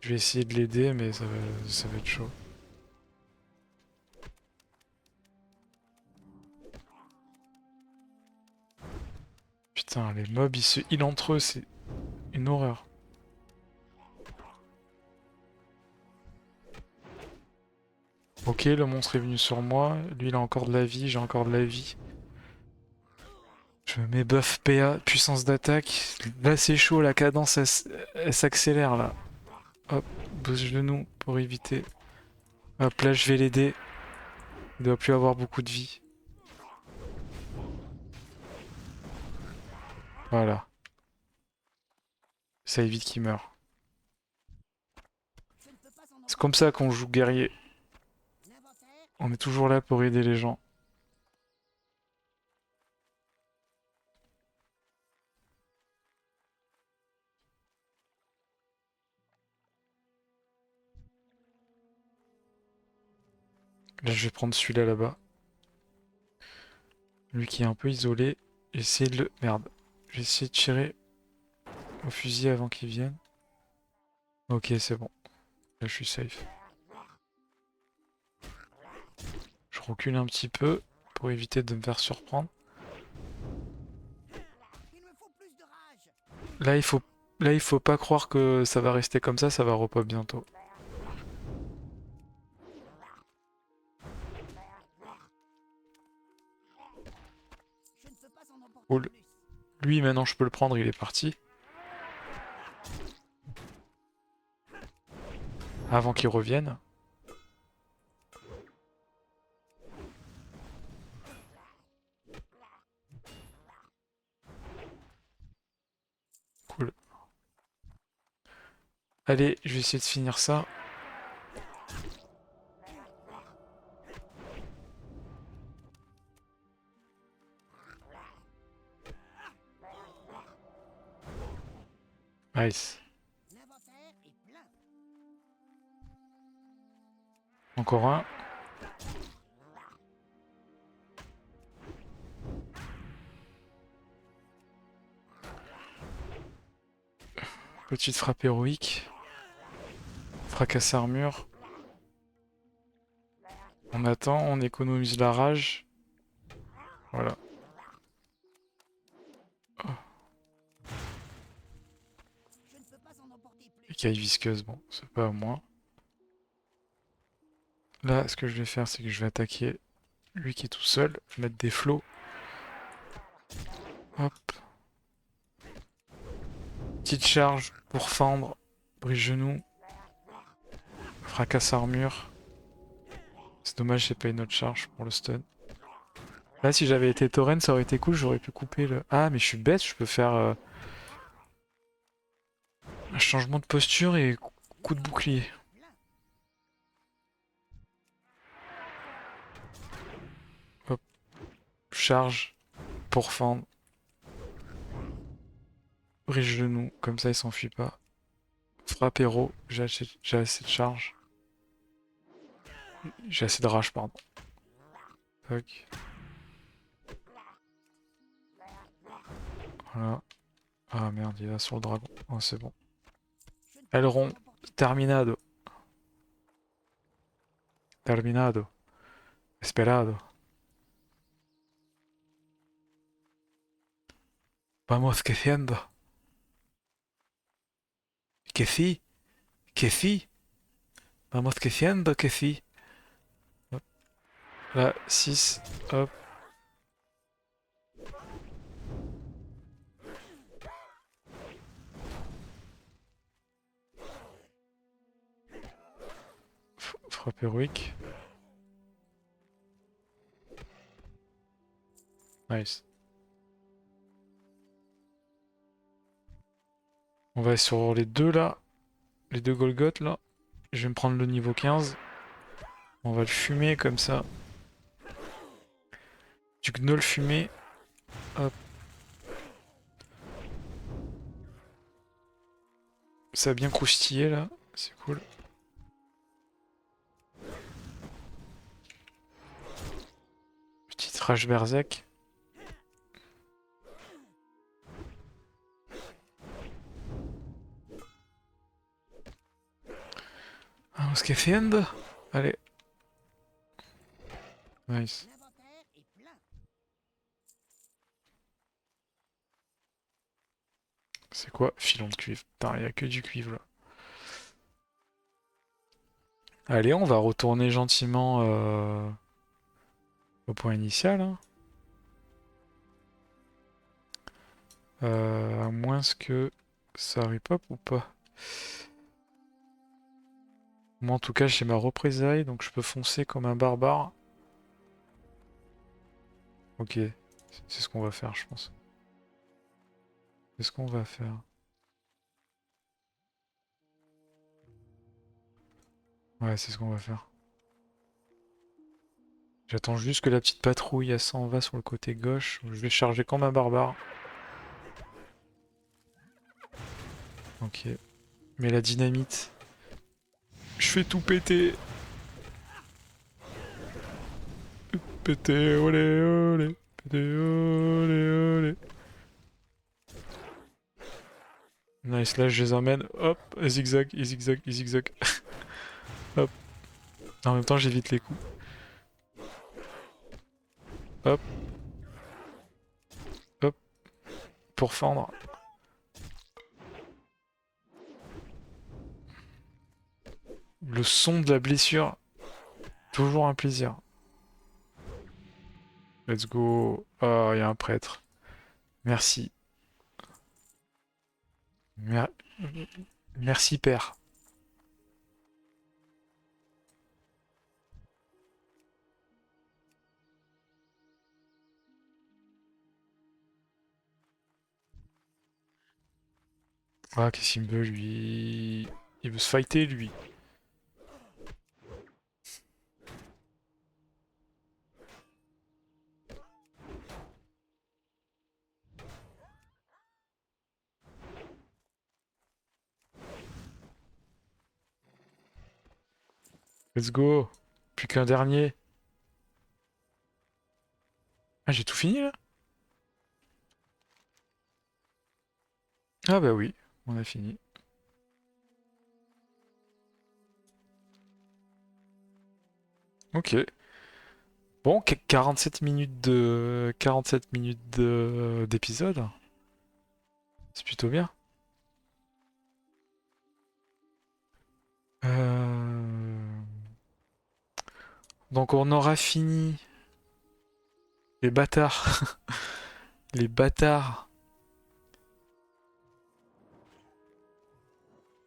Je vais essayer de l'aider, mais ça va être chaud. Putain, les mobs, ils se heal entre eux, c'est une horreur. Ok, le monstre est venu sur moi. Lui, il a encore de la vie, j'ai encore de la vie. Je mets buff PA, puissance d'attaque. Là, c'est chaud, la cadence, elle s'accélère, là. Hop, boost genou pour éviter. Hop, là, je vais l'aider. Il doit plus avoir beaucoup de vie. Voilà. Ça évite qu'il meure. C'est comme ça qu'on joue guerrier. On est toujours là pour aider les gens. Là, je vais prendre celui-là là-bas. Lui qui est un peu isolé. Essayer de le... Merde. J'ai essayé de tirer au fusil avant qu'il vienne. Ok, c'est bon. Là, je suis safe. Je recule un petit peu pour éviter de me faire surprendre. Là, il faut pas croire que ça va rester comme ça va repop bientôt. Cool. Lui, maintenant, je peux le prendre, il est parti. Avant qu'il revienne. Cool. Allez, je vais essayer de finir ça. Nice. Encore un. Petite frappe héroïque. Fracasse armure. On attend, on économise la rage. Voilà. Oh. Écaille visqueuse, bon, c'est pas à moi. Là, ce que je vais faire, c'est que je vais attaquer lui qui est tout seul, mettre des flots. Hop. Petite charge pour fendre. Brise genou. Fracasse armure. C'est dommage, j'ai pas une autre charge pour le stun. Là, si j'avais été Tauren, ça aurait été cool, j'aurais pu couper le... Ah, mais je suis bête, je peux faire un changement de posture et coup de bouclier. Hop. Charge pour fendre. Brise genou, comme ça il s'enfuit pas. Frappe héros, j'ai assez de charge. J'ai assez de rage, pardon. Tac. Voilà. Ah merde, il est là sur le dragon. Oh, c'est bon. Aileron, terminado. Terminado. Esperado. Vamos creciendo. Que sí, que sí. Vamos creciendo, que sí. Hop. Là, 6. Hop. Frappe héroïque. Nice. On va sur les deux là. Les deux Golgoth là. Je vais me prendre le niveau 15. On va le fumer comme ça. Du gnoll fumé. Hop. Ça a bien croustillé là, c'est cool. Petite rage berserk. Ah, ce café end. Allez, nice. C'est quoi? Filon de cuivre. Putain, y a que du cuivre là. Allez, on va retourner gentiment au point initial, hein. À moins que ça repop ou pas. Moi en tout cas j'ai ma représaille donc je peux foncer comme un barbare. Ok, c'est ce qu'on va faire je pense. C'est ce qu'on va faire. Ouais, c'est ce qu'on va faire. J'attends juste que la petite patrouille elle s'en va sur le côté gauche. Je vais charger comme un barbare. Ok. Mais la dynamite. Je fais tout péter. Péter, olé, olé. Péter, olé, olé. Nice, là je les emmène. Hop, zigzag, zigzag, zigzag. Hop. En même temps j'évite les coups. Hop, hop. Pour fendre. Le son de la blessure. Toujours un plaisir. Let's go. Oh, il y a un prêtre. Merci. Mer- Merci, père. Ah, qu'est-ce qu'il me veut, lui? Il veut se fighter, lui. Let's go. Plus qu'un dernier. Ah, j'ai tout fini, là? Ah bah oui, on a fini. Ok. Bon, 47 minutes de... 47 minutes d'épisode. C'est plutôt bien. Euh, Donc on aura fini les bâtards. Les bâtards.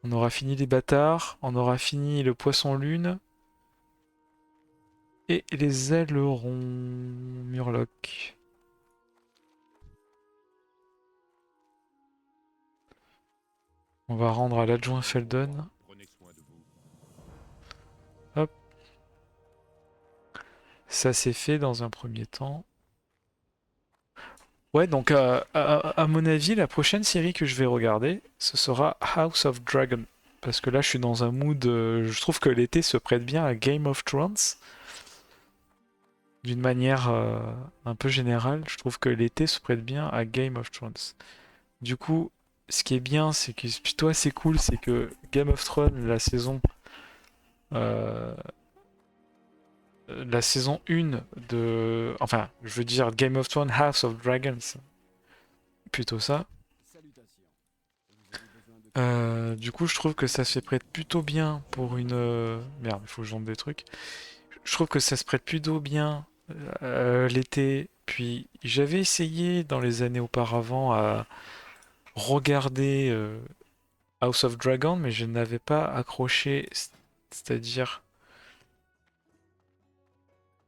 On aura fini les bâtards. On aura fini le poisson lune. Et les ailerons. Murloc. On va rendre à l'adjoint Feldon. Hop. Ça c'est fait dans un premier temps. Ouais, donc à mon avis, la prochaine série que je vais regarder, ce sera House of Dragon. Parce que là, je suis dans un mood. Je trouve que l'été se prête bien à Game of Thrones. D'une manière un peu générale, je trouve que l'été se prête bien à Game of Thrones. Du coup, ce qui est bien, c'est que c'est plutôt assez cool, c'est que Game of Thrones, euh, la saison 1 de... Enfin, je veux dire Game of Thrones House of Dragons, plutôt ça. Du coup, je trouve que ça se prête plutôt bien pour une... Merde, il faut que je vende des trucs. Je trouve que ça se prête plutôt bien l'été. Puis j'avais essayé dans les années auparavant à regarder House of Dragon, mais je n'avais pas accroché. C'est-à-dire...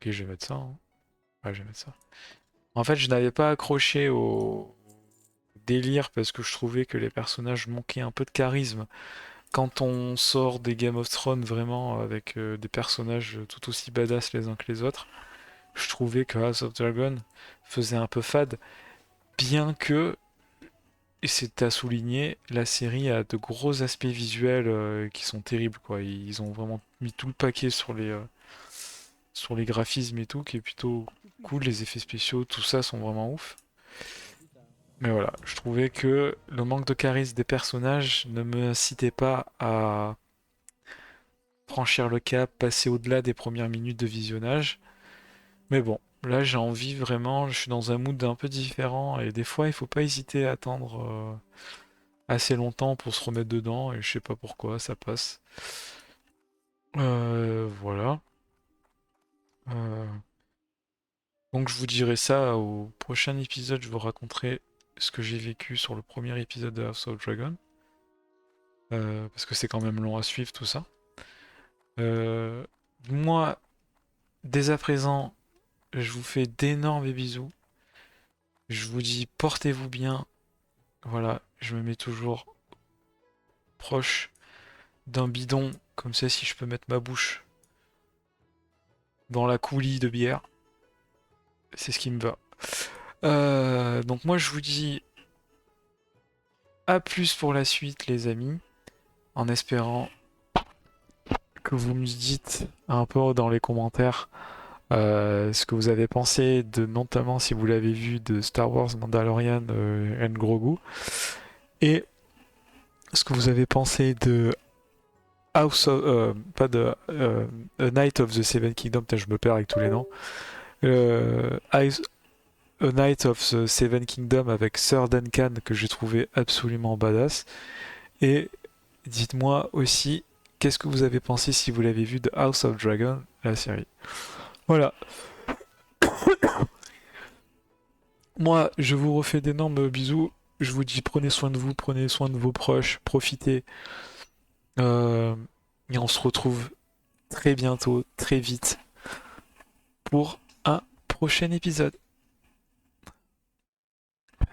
Ok, je vais mettre ça, hein. Ouais, je vais mettre ça. En fait, je n'avais pas accroché au délire parce que je trouvais que les personnages manquaient un peu de charisme. Quand on sort des Game of Thrones vraiment avec des personnages tout aussi badass les uns que les autres, je trouvais que House of Dragon faisait un peu fade, bien que et c'est à souligner, la série a de gros aspects visuels qui sont terribles, quoi. Ils ont vraiment mis tout le paquet sur les graphismes et tout, qui est plutôt cool. Les effets spéciaux, tout ça sont vraiment ouf. Mais voilà, je trouvais que le manque de charisme des personnages ne me incitait pas à franchir le cap, passer au-delà des premières minutes de visionnage. Mais bon, là j'ai envie vraiment, je suis dans un mood un peu différent et des fois il faut pas hésiter à attendre assez longtemps pour se remettre dedans et je sais pas pourquoi ça passe. Voilà. Euh, donc je vous dirai ça au prochain épisode, je vous raconterai ce que j'ai vécu sur le premier épisode de House of Dragon. Parce que c'est quand même long à suivre tout ça. Euh, Moi, dès à présent, je vous fais d'énormes bisous. Je vous dis portez-vous bien. Voilà, je me mets toujours proche d'un bidon, comme ça si je peux mettre ma bouche dans la coulis de bière, c'est ce qui me va. Donc moi je vous dis à plus pour la suite les amis, en espérant que vous me dites un peu dans les commentaires ce que vous avez pensé de notamment si vous l'avez vu de Star Wars Mandalorian and Grogu et ce que vous avez pensé de House of, pas de A Night of the Seven Kingdoms, putain, je me perds avec tous les noms. A Night of the Seven Kingdoms avec Sir Duncan que j'ai trouvé absolument badass. Et dites-moi aussi qu'est-ce que vous avez pensé si vous l'avez vu de House of Dragon, la série. Voilà. Moi, je vous refais d'énormes bisous. Je vous dis prenez soin de vous, prenez soin de vos proches, profitez. Euh, et on se retrouve très bientôt, très vite, pour un prochain épisode.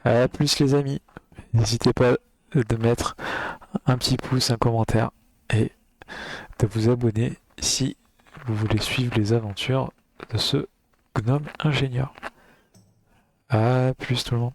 À plus les amis. N'hésitez pas de mettre un petit pouce, un commentaire et de vous abonner si vous voulez suivre les aventures de ce gnome ingénieur. À plus tout le monde.